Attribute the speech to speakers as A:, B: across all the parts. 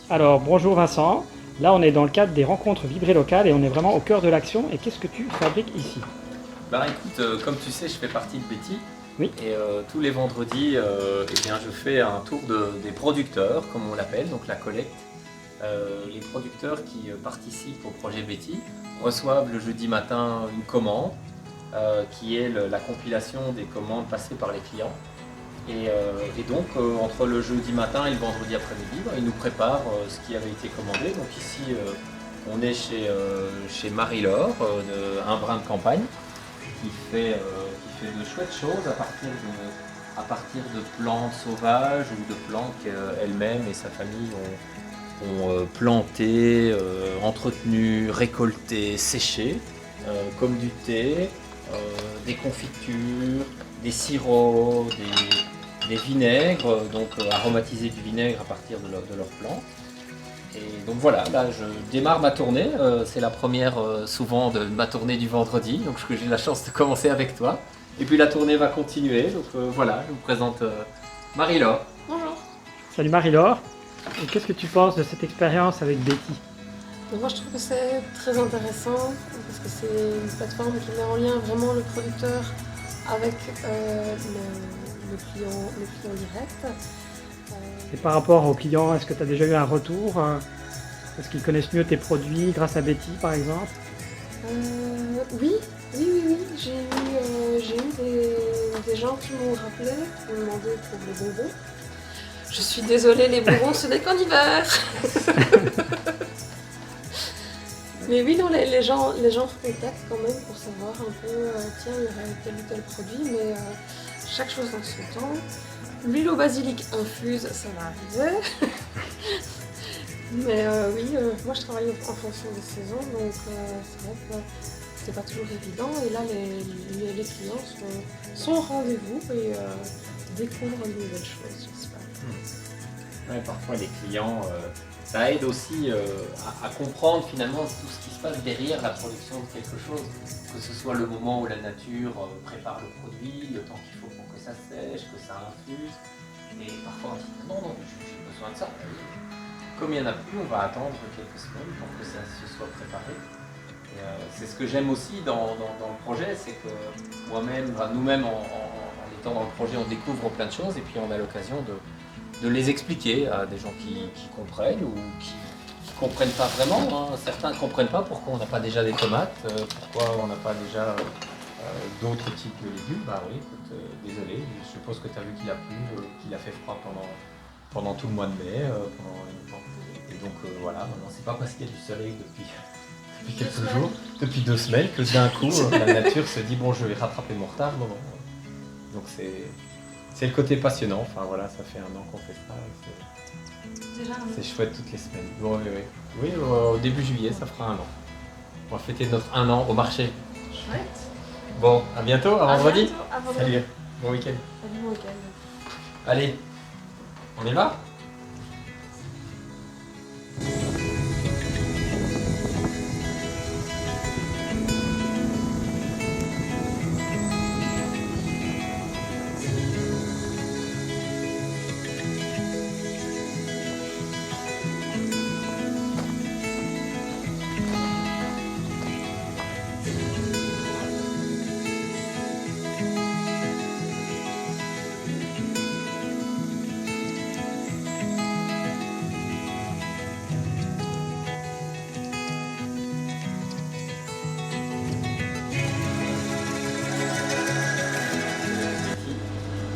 A: Alors, bonjour Vincent. Là, on est dans le cadre des rencontres Vibrer locales et on est vraiment au cœur de l'action. Et qu'est-ce que tu fabriques ici?
B: Bah écoute, comme tu sais, je fais partie de Betty
A: Oui.
B: et tous les vendredis, eh bien, je fais un tour des producteurs, comme on l'appelle, donc la collecte. Les producteurs qui participent au projet Betty reçoivent le jeudi matin une commande qui est la compilation des commandes passées par les clients. Et donc, entre le jeudi matin et le vendredi après-midi, ils nous préparent ce qui avait été commandé. Donc ici, on est chez Marie-Laure, Un brin de campagne, qui fait de chouettes choses à partir de plantes sauvages ou de plantes qu'elle-même et sa famille ont plantées, entretenues, récoltées, séchées, comme du thé, des confitures, des sirops, des vinaigres, donc aromatiser du vinaigre à partir de leurs plantes. Et donc voilà, là je démarre ma tournée, c'est la première souvent de ma tournée du vendredi, donc j'ai la chance de commencer avec toi. Et puis la tournée va continuer, donc voilà, je vous présente Marie-Laure.
C: Bonjour.
A: Salut Marie-Laure. Et qu'est-ce que tu penses de cette expérience avec Betty?
C: Donc moi je trouve que c'est très intéressant parce que c'est une plateforme qui met en lien vraiment le producteur avec le client direct.
A: Et par rapport aux clients, est-ce que tu as déjà eu un retour? Est-ce qu'ils connaissent mieux tes produits grâce à Betty, par exemple?
C: Oui, j'ai eu des gens qui m'ont rappelé, qui m'ont demandé pour les bonbons. Je suis désolée, les bonbons ce n'est qu'en hiver. Mais oui, non, les gens contactent quand même pour savoir un peu, tiens, il y aurait tel ou tel produit, mais chaque chose dans son temps. L'huile au basilic infuse, ça va arriver. Mais oui, moi je travaille en fonction des saisons, donc c'est vrai que c'est pas toujours évident. Et là, les clients sont au rendez-vous et découvrent de nouvelles choses, j'espère.
B: Ouais, parfois les clients, ça aide aussi à comprendre finalement tout ce qui se passe derrière la production de quelque chose. Que ce soit le moment où la nature prépare le produit, le temps qu'il faut pour que ça sèche, que ça infuse. Et parfois on dit non, j'ai besoin de ça. Comme il n'y en a plus, on va attendre quelques semaines pour que ça se soit préparé. Et, c'est ce que j'aime aussi dans le projet, c'est que moi-même, nous-mêmes en étant dans le projet, on découvre plein de choses et puis on a l'occasion de les expliquer à des gens qui comprennent ou qui ne comprennent pas vraiment. Certains ne comprennent pas pourquoi on n'a pas déjà des tomates, pourquoi on n'a pas déjà d'autres types de légumes. Bah oui, écoute, désolé, je suppose que tu as vu qu'il a plu, qu'il a fait froid pendant tout le mois de mai. Et donc voilà, maintenant c'est pas parce qu'il y a du soleil depuis quelques jours, depuis 2 semaines, que d'un coup la nature se dit bon, je vais rattraper mon retard. Non, non. Donc c'est le côté passionnant. Enfin voilà, ça fait 1 an qu'on fait ça. C'est chouette toutes les semaines. Bon, oui, oui. Oui, au début juillet, ça fera 1 an. On va fêter notre 1 an au marché.
C: Chouette.
B: Bon, à bientôt, à vendredi.
C: À vendredi.
B: Salut, bon week-end.
C: Salut, bon week-end.
B: Allez, on y va?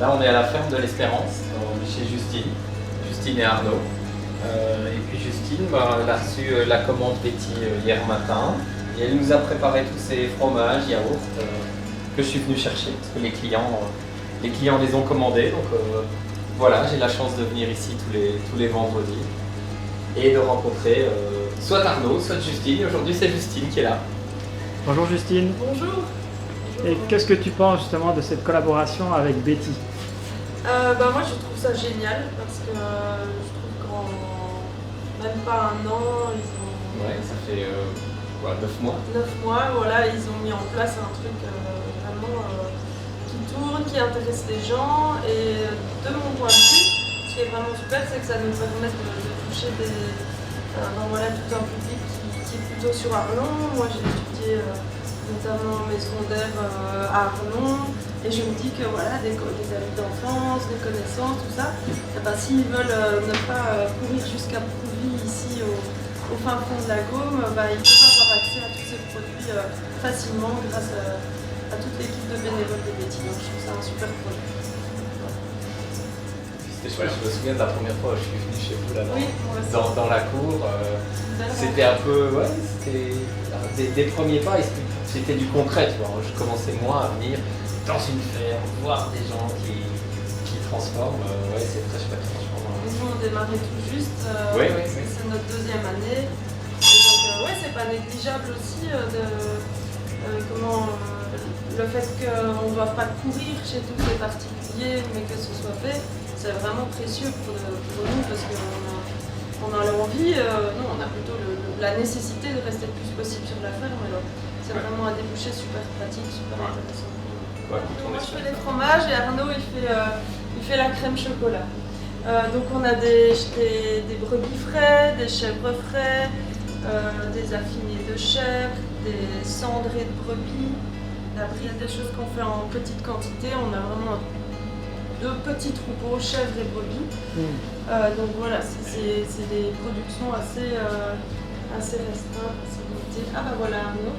B: Là, on est à la ferme de l'Espérance, chez Justine et Arnaud. Et puis Justine, elle a reçu la commande Betty hier matin. Et elle nous a préparé tous ces fromages, yaourts, que je suis venu chercher, parce que les clients les ont commandés. Donc voilà, j'ai la chance de venir ici tous les vendredis et de rencontrer soit Arnaud, soit Justine. Et aujourd'hui, c'est Justine qui est là.
A: Bonjour Justine.
C: Bonjour.
A: Et qu'est-ce que tu penses justement de cette collaboration avec Betty?
C: Moi je trouve ça génial parce que je trouve qu'en même pas 1 an, ils ont
B: Ouais, ça fait 9 mois.
C: 9 mois, voilà, ils ont mis en place un truc vraiment qui tourne, qui intéresse les gens. Et de mon point de vue, ce qui est vraiment super, c'est que ça nous permet de toucher voilà, tout un public qui est plutôt sur Arlon. Moi j'ai étudié notamment mes secondaires à Arlon, et je me dis que voilà, des amis d'enfance, des connaissances, tout ça, s'ils veulent ne pas courir jusqu'à Prouvy ici au fin fond de la Gaume, ils peuvent avoir accès à tous ces produits facilement grâce à toute l'équipe de bénévoles de Betty. Donc je trouve ça un super projet.
B: C'était chouette, je me souviens de la première fois où je suis venu chez vous là,
C: Oui,
B: dans la cour. C'était un peu, ouais, c'était des premiers pas, et c'était du concret, tu vois. Je commençais moi à venir dans une ferme, voir des gens qui transforment. Ouais, c'est très chouette, franchement.
C: Nous on démarrait tout juste,
B: oui.
C: C'est notre deuxième année. Et donc ouais, c'est pas négligeable aussi le fait qu'on ne doit pas courir chez tous les particuliers, mais que ce soit fait, c'est vraiment précieux pour nous parce qu'on a l'envie, non, on a plutôt la nécessité de rester le plus possible sur la ferme. Alors c'est vraiment un débouché super pratique, super intéressant.
B: Ouais,
C: moi je fais les fromages et Arnaud il fait la crème chocolat. Donc on a des brebis frais, des chèvres frais, des affinés de chèvre, des cendrés de brebis. Après il y a des choses qu'on fait en petite quantité. On a vraiment 2 petits troupeaux, chèvres et brebis. Donc voilà, c'est des productions assez restreintes, assez limitées. Ah bah voilà Arnaud.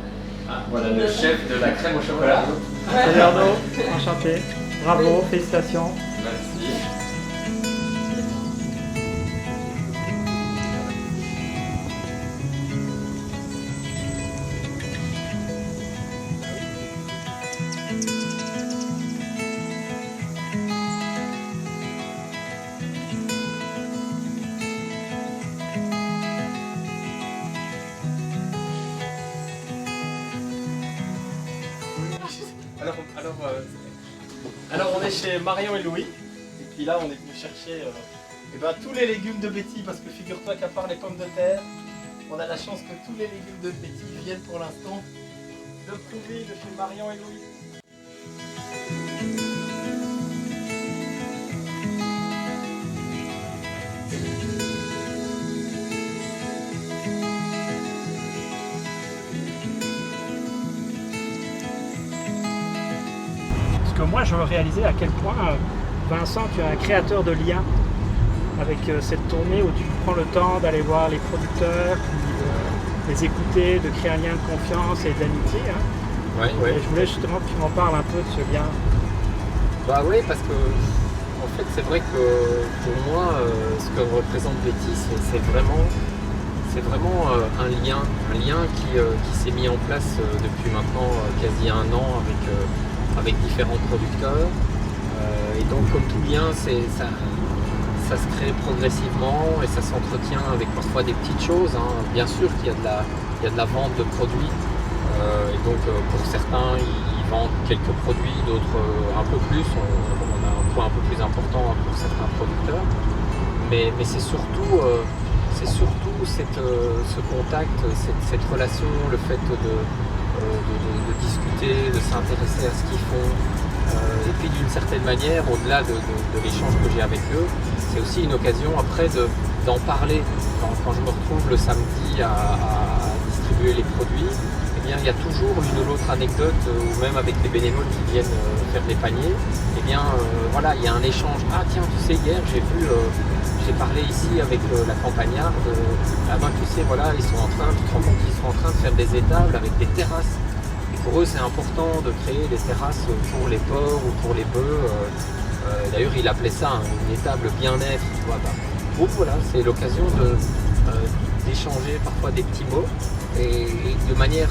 B: Ah, voilà le chef de la crème au chocolat.
C: Ouais.
A: Salut Arnaud, enchanté. Bravo, félicitations.
B: Merci.
D: Alors on est chez Marion et Louis, et puis là on est venu chercher tous les légumes de Betty, parce que figure-toi qu'à part les pommes de terre, on a la chance que tous les légumes de Betty viennent pour l'instant de Prouvy, de chez Marion et Louis.
A: Moi je réalisais à quel point Vincent, tu es un créateur de liens avec cette tournée où tu prends le temps d'aller voir les producteurs, puis les écouter, de créer un lien de confiance et d'amitié. Hein.
B: Ouais.
A: Et je voulais justement que tu m'en parles un peu de ce lien.
B: Bah oui, parce que en fait c'est vrai que pour moi ce que représente Betty c'est vraiment un lien qui s'est mis en place depuis maintenant quasi 1 an avec différents producteurs. Et donc comme tout lien, ça se crée progressivement et ça s'entretient avec parfois des petites choses. Hein. Bien sûr qu'il y a de la vente de produits. Et donc pour certains, ils vendent quelques produits, d'autres un peu plus. On a un poids un peu plus important pour certains producteurs. Mais c'est surtout ce contact, cette relation, le fait de discuter, de s'intéresser à ce qu'ils font. Et puis d'une certaine manière, au-delà de l'échange que j'ai avec eux, c'est aussi une occasion après d'en parler. Quand je me retrouve le samedi à distribuer les produits, eh bien, il y a toujours une ou l'autre anecdote, ou même avec les bénévoles qui viennent faire des paniers, eh bien, voilà, il y a un échange. Ah tiens, tu sais, hier j'ai parlé ici avec la campagnarde, tu sais, voilà, tu te rends compte qu'ils sont en train de faire des étables avec des terrasses. Et pour eux, c'est important de créer des terrasses pour les porcs ou pour les bœufs. D'ailleurs, il appelait ça une étable bien-être, tu vois. Donc voilà, c'est l'occasion d'échanger parfois des petits mots. Et de manière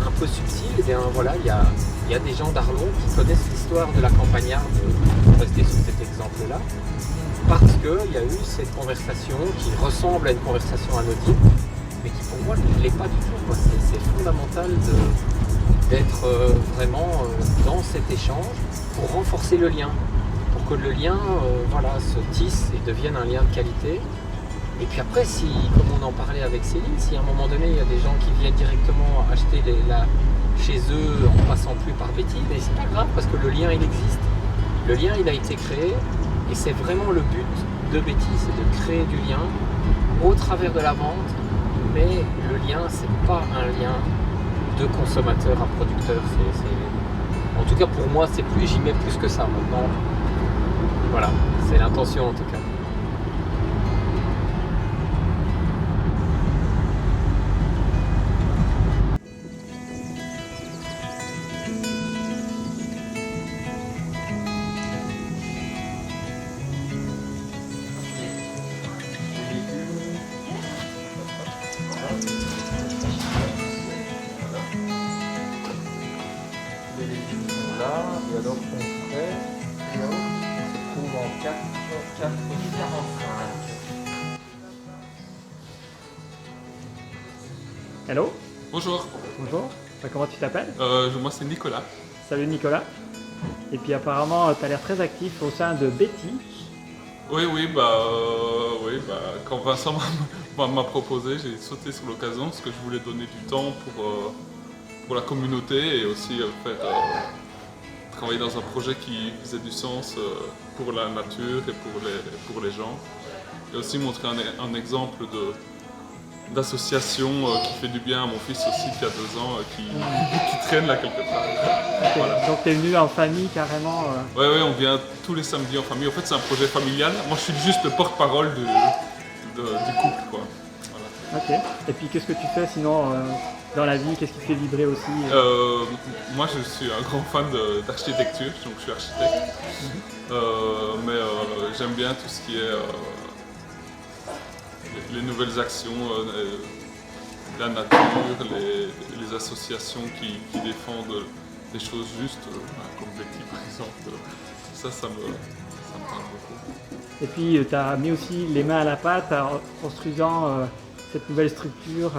B: un peu subtile, eh bien, voilà, il y a des gens d'Arlon qui connaissent l'histoire de la campagnarde, pour rester sur cet exemple-là, parce qu'il y a eu cette conversation qui ressemble à une conversation anodine, mais qui pour moi ne l'est pas du tout. C'est fondamental d'être vraiment dans cet échange pour renforcer le lien, pour que le lien se tisse et devienne un lien de qualité. Et puis après, comme on en parlait avec Céline, si à un moment donné il y a des gens qui viennent directement acheter chez eux en passant plus par Betty, mais c'est pas grave parce que le lien il existe. Le lien il a été créé et c'est vraiment le but de Betty, c'est de créer du lien au travers de la vente, mais le lien, c'est pas un lien de consommateur à producteur. En tout cas pour moi, j'y mets plus que ça maintenant. Voilà, c'est l'intention en tout cas. Les légumes sont là, et alors qu'on ferait, là-haut, on se trouve en 4,45.
A: Hello,
E: Bonjour,
A: bonjour. Comment tu t'appelles?
E: moi c'est Nicolas.
A: Salut Nicolas. Et puis apparemment, tu as l'air très actif au sein de Betty.
E: Oui, quand Vincent m'a proposé, j'ai sauté sur l'occasion parce que je voulais donner du temps pour la communauté et aussi travailler dans un projet qui faisait du sens pour la nature et pour les gens. Et aussi montrer un exemple d'association qui fait du bien à mon fils aussi qui a 2 ans, qui traîne là quelque part. Voilà.
A: Donc tu es venu en famille carrément.
E: Oui, on vient tous les samedis en famille. En fait, c'est un projet familial. Moi, je suis juste le porte-parole du couple, quoi. Voilà.
A: Ok. Et puis qu'est-ce que tu fais sinon dans la vie? Qu'est-ce qui te fait vibrer aussi?
E: Moi, je suis un grand fan d'architecture, donc je suis architecte. Mais j'aime bien tout ce qui est les nouvelles actions, la nature, les associations qui défendent des choses justes, comme Betty par exemple. Ça me parle beaucoup.
A: Et puis tu as mis aussi les mains à la pâte en construisant cette nouvelle structure.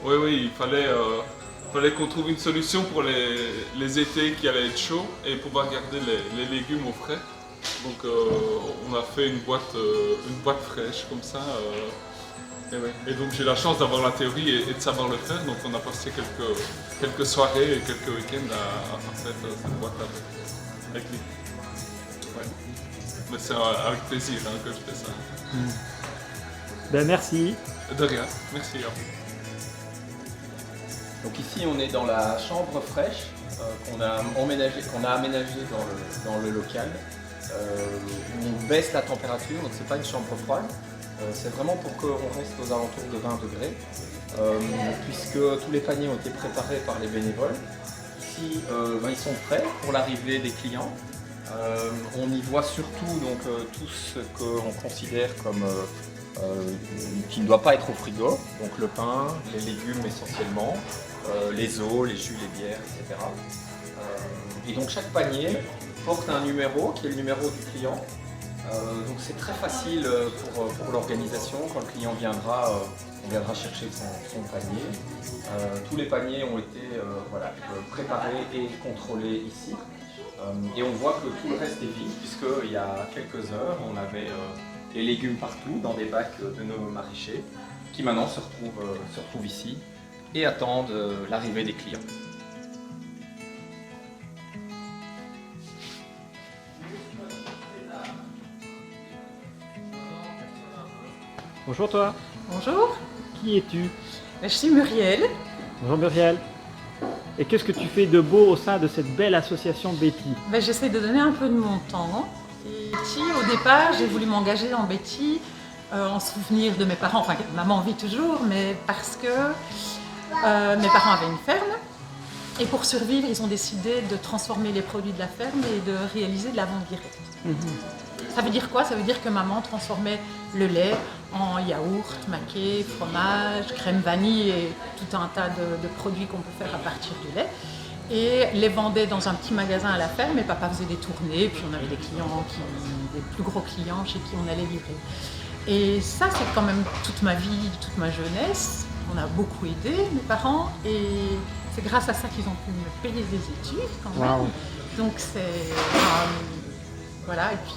E: Oui, il fallait qu'on trouve une solution pour les étés qui allaient être chauds et pouvoir garder les légumes au frais. Donc on a fait une boîte fraîche comme ça. Et donc j'ai la chance d'avoir la théorie et de savoir le faire. Donc on a passé quelques soirées et quelques week-ends à faire cette boîte avec lui. Ouais. Mais c'est avec plaisir que je fais ça.
A: Ben merci.
E: De rien, merci.
B: Donc ici on est dans la chambre fraîche qu'on a aménagée dans le local. On baisse la température, donc c'est pas une chambre froide. C'est vraiment pour qu'on reste aux alentours de 20 degrés, puisque tous les paniers ont été préparés par les bénévoles. Ici, ils sont prêts pour l'arrivée des clients. On y voit surtout tout ce qu'on considère comme qui ne doit pas être au frigo, donc le pain, les légumes essentiellement, les eaux, les jus, les bières, etc. Et donc chaque panier porte un numéro qui est le numéro du client. Donc c'est très facile pour l'organisation. Quand le client viendra, on viendra chercher son panier. Tous les paniers ont été préparés et contrôlés ici. Et on voit que tout le reste est vide, puisqu'il y a quelques heures, on avait les légumes partout dans des bacs de nos maraîchers, qui maintenant se retrouvent ici et attendent l'arrivée des clients.
A: Bonjour toi.
F: Bonjour,
A: Qui es-tu?
F: je suis Muriel.
A: Bonjour Muriel. Et qu'est-ce que tu fais de beau au sein de cette belle association Betty?
F: J'essaie de donner un peu de mon temps. Et ici, au départ, j'ai voulu m'engager dans Betty en souvenir de mes parents. Enfin, maman vit toujours, mais parce que mes parents avaient une ferme. Et pour survivre, ils ont décidé de transformer les produits de la ferme et de réaliser de la vente directe. Ça veut dire quoi? Ça veut dire que maman transformait le lait en yaourt, maquet, fromage, crème vanille et tout un tas de produits qu'on peut faire à partir du lait. Et les vendait dans un petit magasin à la ferme et papa faisait des tournées. Puis on avait des clients, des plus gros clients chez qui on allait livrer. Et ça, c'est quand même toute ma vie, toute ma jeunesse. On a beaucoup aidé mes parents et c'est grâce à ça qu'ils ont pu me payer des études quand même.
A: Wow.
F: Donc c'est... voilà, et puis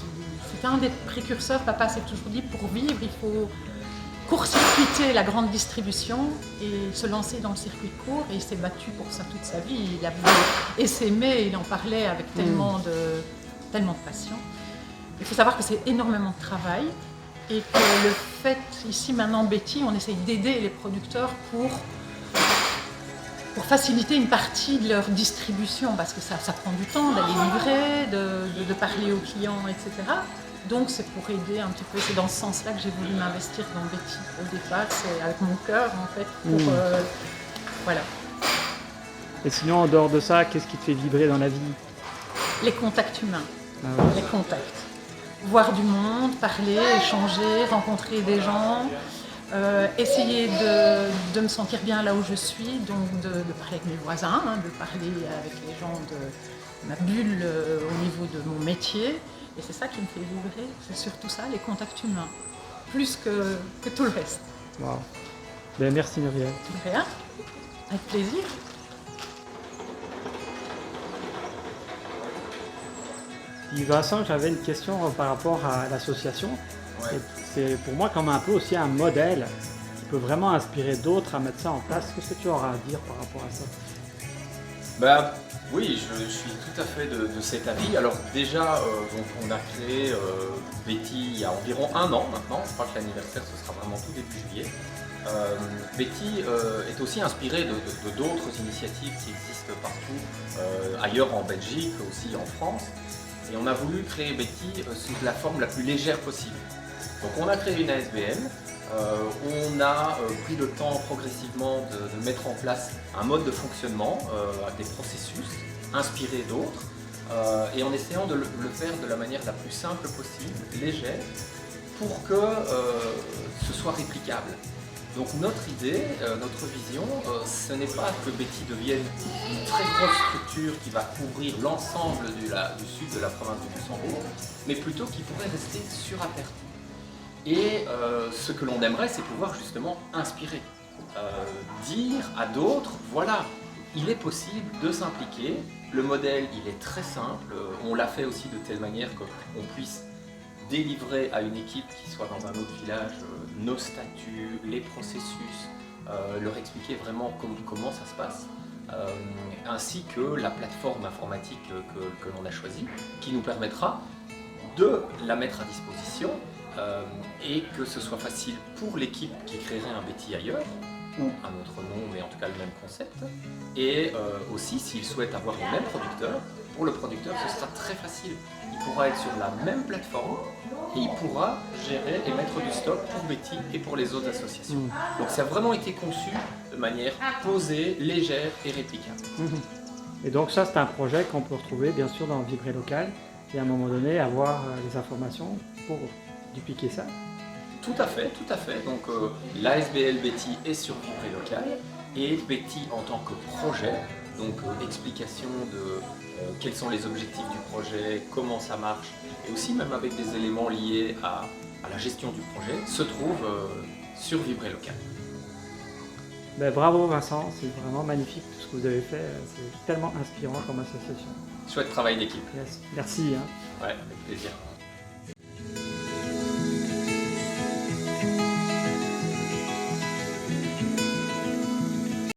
F: c'était un des précurseurs. Papa s'est toujours dit, pour vivre, il faut court-circuiter la grande distribution et se lancer dans le circuit court. Et il s'est battu pour ça toute sa vie. Il a voulu et s'aimer, il en parlait avec tellement de passion. Il faut savoir que c'est énormément de travail. et que le fait, ici maintenant Betty, on essaye d'aider les producteurs pour faciliter une partie de leur distribution, parce que ça prend du temps d'aller livrer, de parler aux clients, etc. Donc c'est pour aider un petit peu, c'est dans ce sens-là que j'ai voulu m'investir dans Betty. Au départ, c'est avec mon cœur en fait, pour voilà.
A: Et sinon, en dehors de ça, qu'est-ce qui te fait vibrer dans la vie?
F: Les contacts humains,
A: Ah ouais.
F: les contacts. Voir du monde, parler, échanger, rencontrer des gens, essayer de me sentir bien là où je suis, donc de parler avec mes voisins, hein, de parler avec les gens de ma bulle au niveau de mon métier. Et c'est ça qui me fait vibrer, c'est surtout ça, les contacts humains, plus que tout le reste.
A: Wow. Ben, merci Muriel.
F: De rien, avec plaisir.
A: Puis Vincent, j'avais une question par rapport à l'association.
B: Ouais.
A: C'est pour moi comme un peu aussi un modèle qui peut vraiment inspirer d'autres à mettre ça en place. Qu'est-ce que tu auras à dire par rapport à ça?
B: Bah, oui, je suis tout à fait de cet avis. Alors déjà, donc on a créé Betty il y a environ 1 an maintenant. Je crois que l'anniversaire, ce sera vraiment tout début juillet. Betty est aussi inspirée de d'autres initiatives qui existent partout, ailleurs en Belgique, aussi en France. Et on a voulu créer Betty sous la forme la plus légère possible. Donc on a créé une ASBL, on a pris le temps progressivement de mettre en place un mode de fonctionnement, des processus inspirés d'autres, et en essayant de le faire de la manière la plus simple possible, légère, pour que ce soit réplicable. Donc notre idée, notre vision, ce n'est pas que Betty devienne une très grosse structure qui va couvrir l'ensemble du sud de la province du Luxembourg, mais plutôt qui pourrait rester sur Aperti. Et ce que l'on aimerait, c'est pouvoir justement inspirer, dire à d'autres, voilà, il est possible de s'impliquer, le modèle il est très simple, on l'a fait aussi de telle manière qu'on puisse délivrer à une équipe qui soit dans un autre village nos statuts, les processus, leur expliquer vraiment comment ça se passe, ainsi que la plateforme informatique que l'on a choisie, qui nous permettra de la mettre à disposition et que ce soit facile pour l'équipe qui créerait un Betty ailleurs, ou un autre nom, mais en tout cas le même concept, et aussi s'il souhaite avoir le même producteur, pour le producteur ce sera très facile. Il pourra être sur la même plateforme et il pourra gérer et mettre du stock pour Betty et pour les autres associations. Donc ça a vraiment été conçu de manière posée, légère et réplicable.
A: Et donc ça, c'est un projet qu'on peut retrouver bien sûr dans Vibrer Local et à un moment donné avoir les informations pour dupliquer ça.
B: Tout à fait, tout à fait. Donc l'ASBL Betty est sur Vibrer Local et Betty en tant que projet, donc explication de quels sont les objectifs du projet, comment ça marche, et aussi même avec des éléments liés à la gestion du projet, se trouve sur Vibrer Local.
A: Ben, bravo Vincent, c'est vraiment magnifique tout ce que vous avez fait, c'est tellement inspirant comme association.
B: Chouette travail d'équipe.
A: Yes. Merci. Hein.
B: Ouais, avec plaisir.